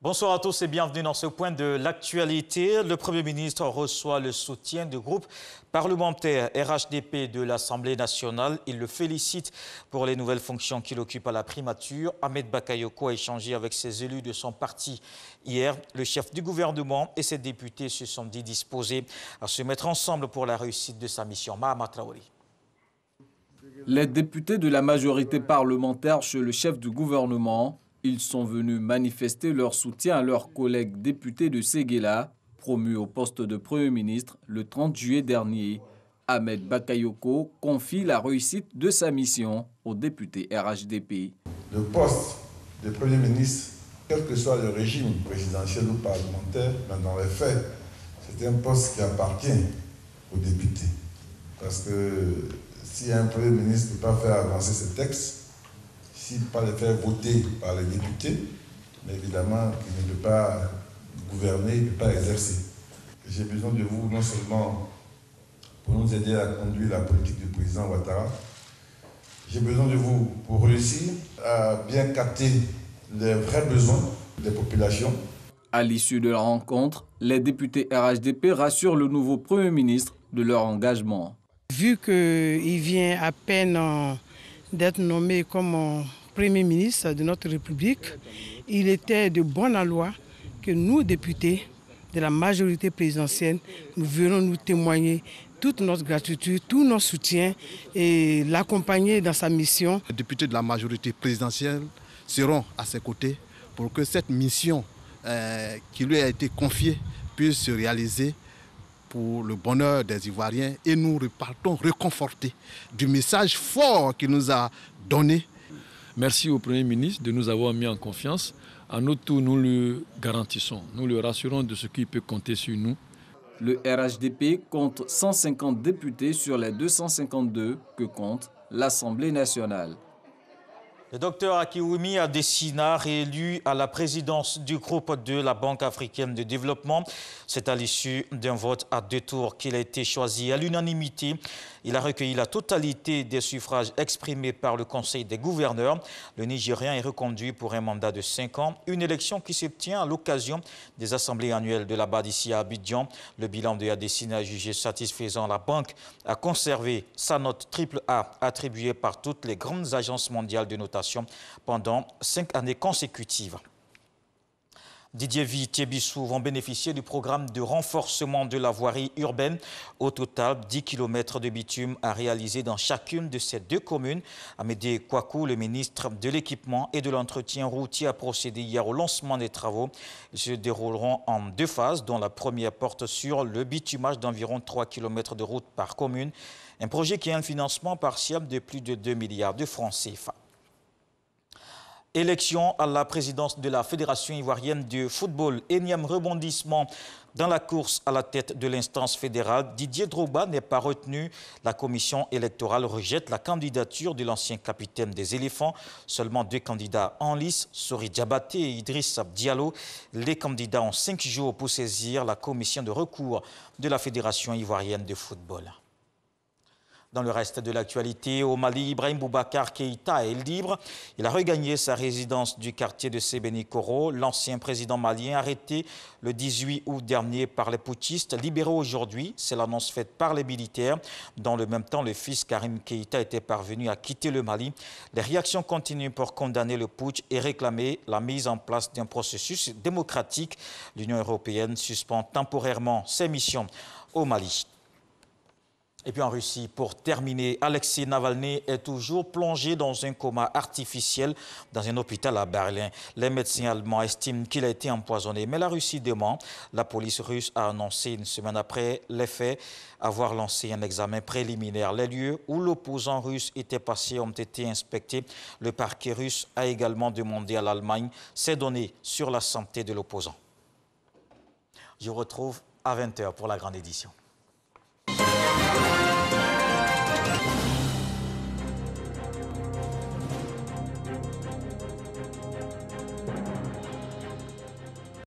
Bonsoir à tous et bienvenue dans ce point de l'actualité. Le Premier ministre reçoit le soutien du groupe parlementaire RHDP de l'Assemblée nationale. Il le félicite pour les nouvelles fonctions qu'il occupe à la primature. Ahmed Bakayoko a échangé avec ses élus de son parti hier. Le chef du gouvernement et ses députés se sont dit disposés à se mettre ensemble pour la réussite de sa mission. Mahama Traoré. Les députés de la majorité parlementaire chez le chef du gouvernement, ils sont venus manifester leur soutien à leurs collègues députés de Séguéla, promus au poste de Premier ministre le 30 juillet dernier. Ahmed Bakayoko confie la réussite de sa mission aux députés RHDP. Le poste de Premier ministre, quel que soit le régime présidentiel ou parlementaire, dans les faits, c'est un poste qui appartient aux députés. Parce que si un Premier ministre ne peut pas faire avancer ce texte, s'il ne peut pas les faire voter par les députés, mais évidemment qu'il ne peut pas gouverner, il ne peut pas exercer. J'ai besoin de vous non seulement pour nous aider à conduire la politique du président Ouattara, j'ai besoin de vous pour réussir à bien capter les vrais besoins des populations. À l'issue de la rencontre, les députés RHDP rassurent le nouveau Premier ministre de leur engagement. Vu qu'il vient à peine d'être nommé comme Premier ministre de notre République, il était de bonne loi que nous, députés de la majorité présidentielle, nous venons nous témoigner toute notre gratitude, tout notre soutien et l'accompagner dans sa mission. Les députés de la majorité présidentielle seront à ses côtés pour que cette mission qui lui a été confiée puisse se réaliser pour le bonheur des Ivoiriens, et nous repartons réconfortés du message fort qu'il nous a donné. Merci au Premier ministre de nous avoir mis en confiance. À notre tour, nous le garantissons, nous le rassurons de ce qu'il peut compter sur nous. Le RHDP compte 150 députés sur les 252 que compte l'Assemblée nationale. Le docteur Akiwumi Adesina, réélu à la présidence du groupe de la Banque africaine de développement. C'est à l'issue d'un vote à 2 tours qu'il a été choisi à l'unanimité. Il a recueilli la totalité des suffrages exprimés par le Conseil des gouverneurs. Le Nigérien est reconduit pour un mandat de 5 ans. Une élection qui se tient à l'occasion des assemblées annuelles de la BAD ici à Abidjan. Le bilan de Adesina a jugé satisfaisant. La banque a conservé sa note AAA attribuée par toutes les grandes agences mondiales de notation pendant 5 années consécutives. Didier Vie et Thiébissou vont bénéficier du programme de renforcement de la voirie urbaine. Au total, 10 km de bitume à réaliser dans chacune de ces 2 communes. Amédée Kouakou, le ministre de l'Équipement et de l'Entretien routier, a procédé hier au lancement des travaux. Ils se dérouleront en 2 phases, dont la première porte sur le bitumage d'environ 3 km de route par commune. Un projet qui a un financement partiel de plus de 2 milliards de francs CFA. Élection à la présidence de la Fédération ivoirienne de football. Énième rebondissement dans la course à la tête de l'instance fédérale. Didier Drogba n'est pas retenu. La commission électorale rejette la candidature de l'ancien capitaine des éléphants. Seulement 2 candidats en lice, Sori Diabaté et Idriss Diallo. Les candidats ont 5 jours pour saisir la commission de recours de la Fédération ivoirienne de football. Dans le reste de l'actualité, au Mali, Ibrahim Boubacar Keïta est libre. Il a regagné sa résidence du quartier de Sébéni-Koro. L'ancien président malien arrêté le 18 août dernier par les putschistes, libéré aujourd'hui. C'est l'annonce faite par les militaires. Dans le même temps, le fils Karim Keïta était parvenu à quitter le Mali. Les réactions continuent pour condamner le putsch et réclamer la mise en place d'un processus démocratique. L'Union européenne suspend temporairement ses missions au Mali. Et puis en Russie, pour terminer, Alexei Navalny est toujours plongé dans un coma artificiel dans un hôpital à Berlin. Les médecins allemands estiment qu'il a été empoisonné, mais la Russie dément. La police russe a annoncé une semaine après les faits avoir lancé un examen préliminaire. Les lieux où l'opposant russe était passé ont été inspectés. Le parquet russe a également demandé à l'Allemagne ses données sur la santé de l'opposant. Je vous retrouve à 20 h pour la grande édition.